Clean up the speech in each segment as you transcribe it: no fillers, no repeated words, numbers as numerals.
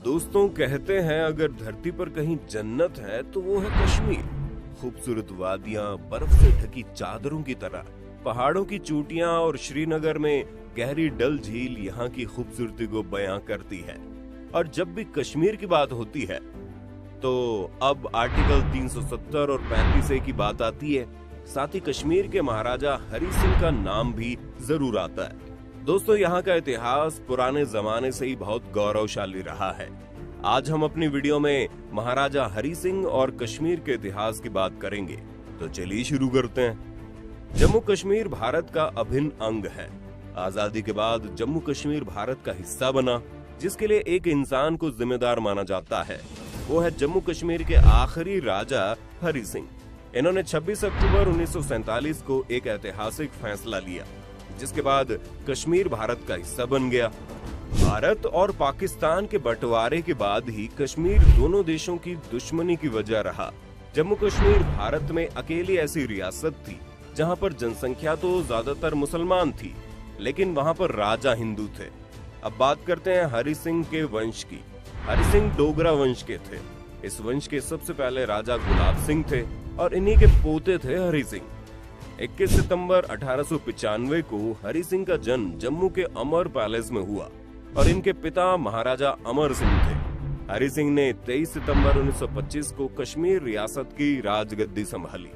दोस्तों, कहते हैं अगर धरती पर कहीं जन्नत है तो वो है कश्मीर। खूबसूरत वादियां, बर्फ से ढकी चादरों की तरह, पहाड़ों की चोटियां और श्रीनगर में गहरी डल झील यहाँ की खूबसूरती को बयां करती है। और जब भी कश्मीर की बात होती है तो अब आर्टिकल 370 और 35A की बात आती है। साथ ही कश्मीर के महाराजा हरि सिंह का नाम भी जरूर आता है। दोस्तों, यहाँ का इतिहास पुराने जमाने से ही बहुत गौरवशाली रहा है। आज हम अपनी वीडियो में महाराजा हरि सिंह और कश्मीर के इतिहास की बात करेंगे। तो चलिए शुरू करते हैं। जम्मू कश्मीर भारत का अभिन्न अंग है। आजादी के बाद जम्मू कश्मीर भारत का हिस्सा बना, जिसके लिए एक इंसान को जिम्मेदार माना जाता है। वो है जम्मू कश्मीर के आखिरी राजा हरि सिंह। इन्होंने 26 अक्टूबर 1947 को एक ऐतिहासिक फैसला लिया, जिसके बाद कश्मीर भारत का हिस्सा बन गया। भारत और पाकिस्तान के बंटवारे के बाद ही कश्मीर दोनों देशों की दुश्मनी की वजह रहा। जम्मू कश्मीर भारत में अकेली ऐसी रियासत थी जहां पर जनसंख्या तो ज्यादातर मुसलमान थी, लेकिन वहां पर राजा हिंदू थे। अब बात करते हैं हरि सिंह के वंश की। हरि सिंह डोगरा वंश के थे। इस वंश के सबसे पहले राजा गुलाब सिंह थे और इन्हीं के पोते थे हरि सिंह। 21 सितंबर 1895 को हरि सिंह का जन्म जम्मू के अमर पैलेस में हुआ और इनके पिता महाराजा अमर सिंह थे। हरि सिंह ने 23 सितंबर 1925 को कश्मीर रियासत की राजगद्दी संभाली।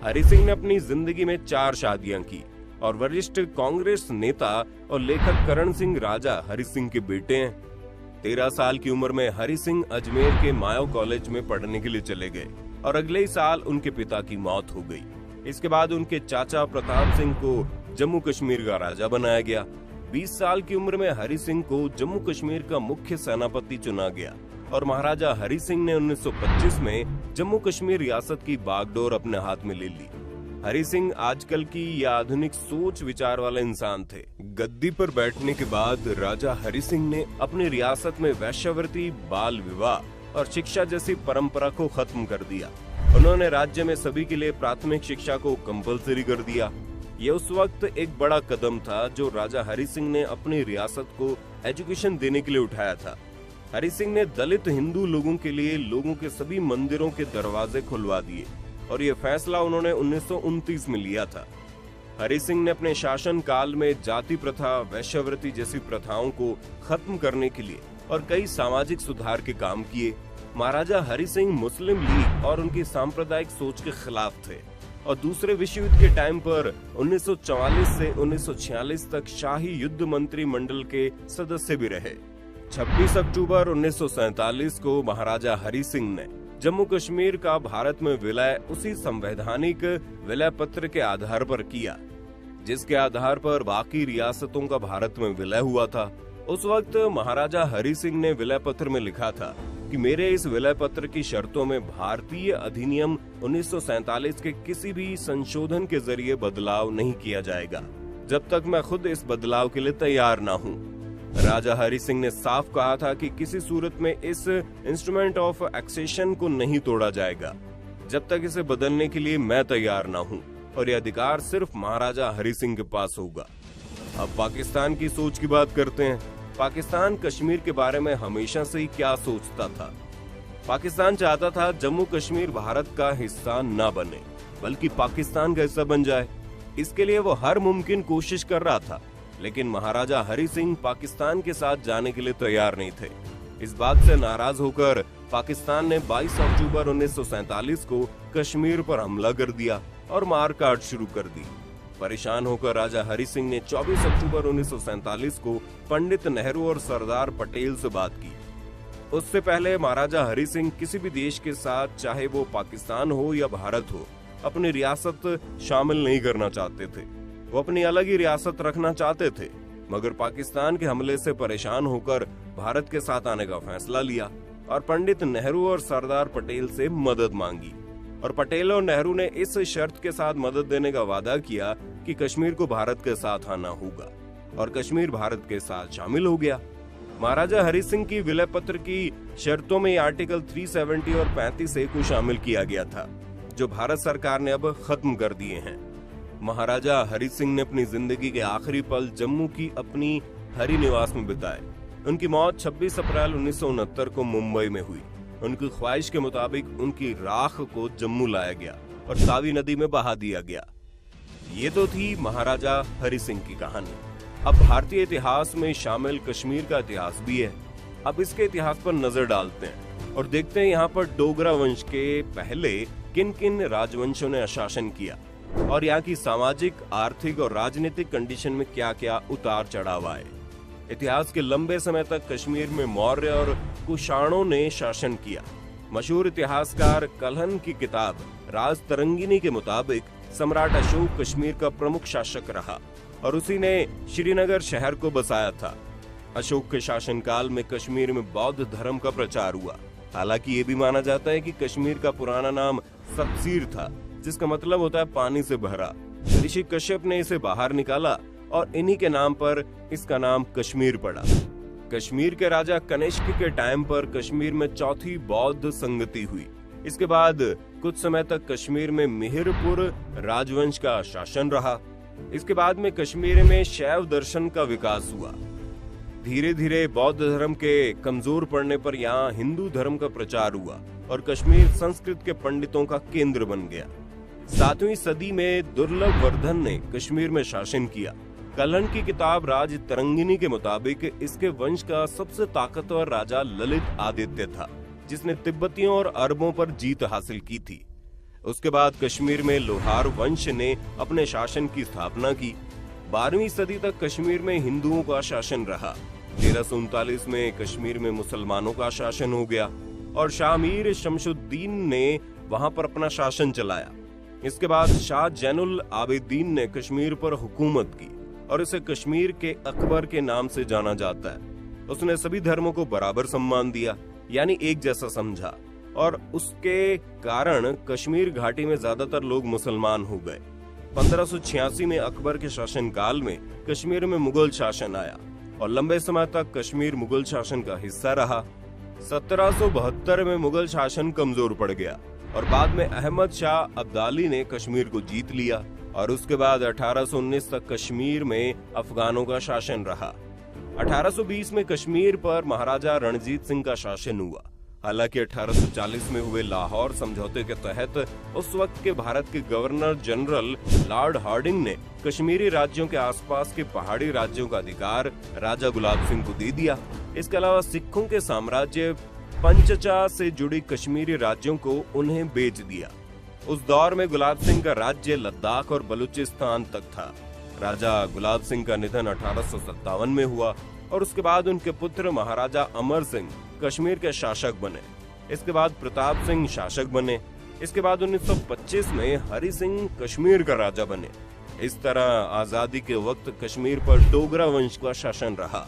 हरि सिंह ने अपनी जिंदगी में 4 शादियां की और वरिष्ठ कांग्रेस नेता और लेखक करण सिंह राजा हरि सिंह के बेटे हैं। 13 साल की उम्र में हरि सिंह अजमेर के मायो कॉलेज में पढ़ने के लिए चले गए और अगले ही साल उनके पिता की मौत हो गई। इसके बाद उनके चाचा प्रताप सिंह को जम्मू कश्मीर का राजा बनाया गया। 20 साल की उम्र में हरि सिंह को जम्मू कश्मीर का मुख्य सेनापति चुना गया और महाराजा हरि सिंह ने 1925 में जम्मू कश्मीर रियासत की बागडोर अपने हाथ में ले ली। हरि सिंह आजकल की या आधुनिक सोच विचार वाले इंसान थे। गद्दी पर बैठने के बाद राजा हरि सिंह ने अपनी रियासत में वैश्यावृत्ति, बाल विवाह और शिक्षा जैसी परंपरा को खत्म कर दिया। उन्होंने राज्य में सभी के लिए प्राथमिक शिक्षा को कंपलसरी कर दिया। ये उस वक्त एक बड़ा कदम था जो राजा हरि सिंह ने अपनी रियासत को एजुकेशन देने के लिए उठाया था। हरि सिंह ने दलित हिंदू लोगों के लिए लोगों के सभी मंदिरों के दरवाजे खुलवा दिए और ये फैसला उन्होंने 1929 में लिया था। हरि सिंह ने अपने शासन काल में जाति प्रथा, वैश्यावृत्ति जैसी प्रथाओं को खत्म करने के लिए और कई सामाजिक सुधार के काम किए। महाराजा हरि सिंह मुस्लिम लीग और उनकी सांप्रदायिक सोच के खिलाफ थे और दूसरे विश्व युद्ध के टाइम पर 1944 से 1946 तक शाही युद्ध मंत्री मंडल के सदस्य भी रहे। 26 अक्टूबर 1947 को महाराजा हरि सिंह ने जम्मू कश्मीर का भारत में विलय उसी संवैधानिक विलय पत्र के आधार पर किया, जिसके आधार पर बाकी रियासतों का भारत में विलय हुआ था। उस वक्त महाराजा हरि सिंह ने विलय पत्र में लिखा था कि मेरे इस विलय पत्र की शर्तों में भारतीय अधिनियम 1947 के किसी भी संशोधन के जरिए बदलाव नहीं किया जाएगा, जब तक मैं खुद इस बदलाव के लिए तैयार ना हूँ। राजा हरि सिंह ने साफ कहा था कि किसी सूरत में इस इंस्ट्रूमेंट ऑफ एक्सेशन को नहीं तोड़ा जाएगा, जब तक इसे बदलने के लिए मैं तैयार ना हूँ, और यह अधिकार सिर्फ महाराजा हरि सिंह के पास होगा। अब पाकिस्तान की सोच की बात करते हैं। पाकिस्तान कश्मीर के बारे में हमेशा से ही क्या सोचता था? पाकिस्तान चाहता था जम्मू कश्मीर भारत का हिस्सा ना बने, बल्कि पाकिस्तान का हिस्सा बन जाए। इसके लिए वो हर मुमकिन कोशिश कर रहा था, लेकिन महाराजा हरि सिंह पाकिस्तान के साथ जाने के लिए तैयार नहीं थे। इस बात से नाराज होकर पाकिस्तान ने 22 अक्टूबर 1947 को कश्मीर पर हमला कर दिया और मारकाट शुरू कर दी। परेशान होकर राजा हरि सिंह ने 24 अक्टूबर 1947 को पंडित नेहरू और सरदार पटेल से बात की। उससे पहले महाराजा हरि सिंह किसी भी देश के साथ, चाहे वो पाकिस्तान हो या भारत हो, अपनी रियासत शामिल नहीं करना चाहते थे। वो अपनी अलग ही रियासत रखना चाहते थे, मगर पाकिस्तान के हमले से परेशान होकर भारत के साथ आने का फैसला लिया और पंडित नेहरू और सरदार पटेल से मदद मांगी। और पटेल और नेहरू ने इस शर्त के साथ मदद देने का वादा किया कि कश्मीर को भारत के साथ आना होगा, और कश्मीर भारत के साथ शामिल हो गया। महाराजा हरि सिंह की विलय पत्र की शर्तों में आर्टिकल 370 और 35A को शामिल किया गया था, जो भारत सरकार ने अब खत्म कर दिए हैं। महाराजा हरि सिंह ने अपनी जिंदगी के आखिरी पल जम्मू की अपनी हरि निवास में बिताए। उनकी मौत 26 अप्रैल 1969 को मुंबई में हुई। उनकी ख्वाहिश के मुताबिक उनकी राख को जम्मू लाया गया और तावी नदी में बहा दिया गया। ये तो थी महाराजा हरि सिंह की कहानी। अब भारतीय इतिहास में शामिल कश्मीर का इतिहास भी है। अब इसके इतिहास पर नजर डालते हैं और देखते हैं यहाँ पर डोगरा वंश के पहले किन किन राजवंशों ने शासन किया और यहाँ की सामाजिक, आर्थिक और राजनीतिक कंडीशन में क्या क्या उतार चढ़ाव आए। इतिहास के लंबे समय तक कश्मीर में मौर्य और कुषाणों ने शासन किया। मशहूर इतिहासकार कल्हण की किताब राजतरंगिनी के मुताबिक सम्राट अशोक कश्मीर का प्रमुख शासक रहा और उसी ने श्रीनगर शहर को बसाया था। अशोक के शासनकाल में कश्मीर में बौद्ध धर्म का प्रचार हुआ। हालांकि ये भी माना जाता है कि कश्मीर का पुराना नाम सतसीर था, जिसका मतलब होता है पानी से भरा। ऋषि कश्यप ने इसे बाहर निकाला और इन्हीं के नाम पर इसका नाम कश्मीर पड़ा। कश्मीर के राजा कनिष्क के टाइम पर कश्मीर में चौथी बौद्ध संगति हुई। इसके बाद कुछ समय तक कश्मीर में मिहिरपुर राजवंश का शासन रहा। इसके बाद में कश्मीर में शैव दर्शन का विकास हुआ। धीरे धीरे बौद्ध धर्म के कमजोर पड़ने पर यहाँ हिंदू धर्म का प्रचार हुआ और कश्मीर संस्कृत के पंडितों का केंद्र बन गया। 7वीं सदी में दुर्लभ वर्धन ने कश्मीर में शासन किया। कल्हण की किताब राजतरंगिनी के मुताबिक इसके वंश का सबसे ताकतवर राजा ललित आदित्य था, जिसने तिब्बतियों और अरबों पर जीत हासिल की थी। उसके बाद कश्मीर में लोहार वंश ने अपने शासन की स्थापना की। 12वीं सदी तक कश्मीर में हिंदुओं का शासन रहा। 1339 में कश्मीर में मुसलमानों का शासन हो गया और शाह मीर शमशुद्दीन ने वहां पर अपना शासन चलाया। इसके बाद शाह जैनुल आबिदीन ने कश्मीर पर हुकूमत की और इसे कश्मीर के अकबर के नाम से जाना जाता है। उसने सभी धर्मों को बराबर सम्मान दिया, यानी एक जैसा समझा, और उसके कारण कश्मीर घाटी में ज्यादातर लोग मुसलमान हो गए। 1586 में अकबर के शासनकाल में कश्मीर में मुगल शासन आया और लंबे समय तक कश्मीर मुगल शासन का हिस्सा रहा। 1772 में मुगल शासन कमजोर पड़ गया और बाद में अहमद शाह अब्दाली ने कश्मीर को जीत लिया और उसके बाद 1819 तक कश्मीर में अफगानों का शासन रहा। 1820 में कश्मीर पर महाराजा रणजीत सिंह का शासन हुआ। हालांकि 1840 में हुए लाहौर समझौते के तहत उस वक्त के भारत के गवर्नर जनरल लॉर्ड हार्डिंग ने कश्मीरी राज्यों के आसपास के पहाड़ी राज्यों का अधिकार राजा गुलाब सिंह को दे दिया। इसके अलावा सिखों के साम्राज्य पंचचा से जुड़ी कश्मीरी राज्यों को उन्हें बेच दिया। उस दौर में गुलाब सिंह का राज्य लद्दाख और बलूचिस्तान तक था। राजा गुलाब सिंह का निधन 1857 में हुआ और उसके बाद उनके पुत्र महाराजा अमर सिंह कश्मीर के शासक बने। इसके बाद प्रताप सिंह शासक बने। इसके बाद 1925 में हरि सिंह कश्मीर का राजा बने। इस तरह आजादी के वक्त कश्मीर पर डोगरा वंश का शासन रहा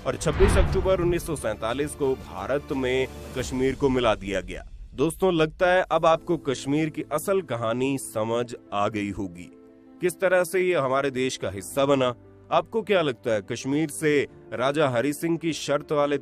और 26 अक्टूबर 1947 को भारत में कश्मीर को मिला दिया गया। दोस्तों, लगता है अब आपको कश्मीर की असल कहानी समझ आ गई होगी, किस तरह से ये हमारे देश का हिस्सा बना। आपको क्या लगता है, कश्मीर से राजा हरि सिंह की शर्त वाले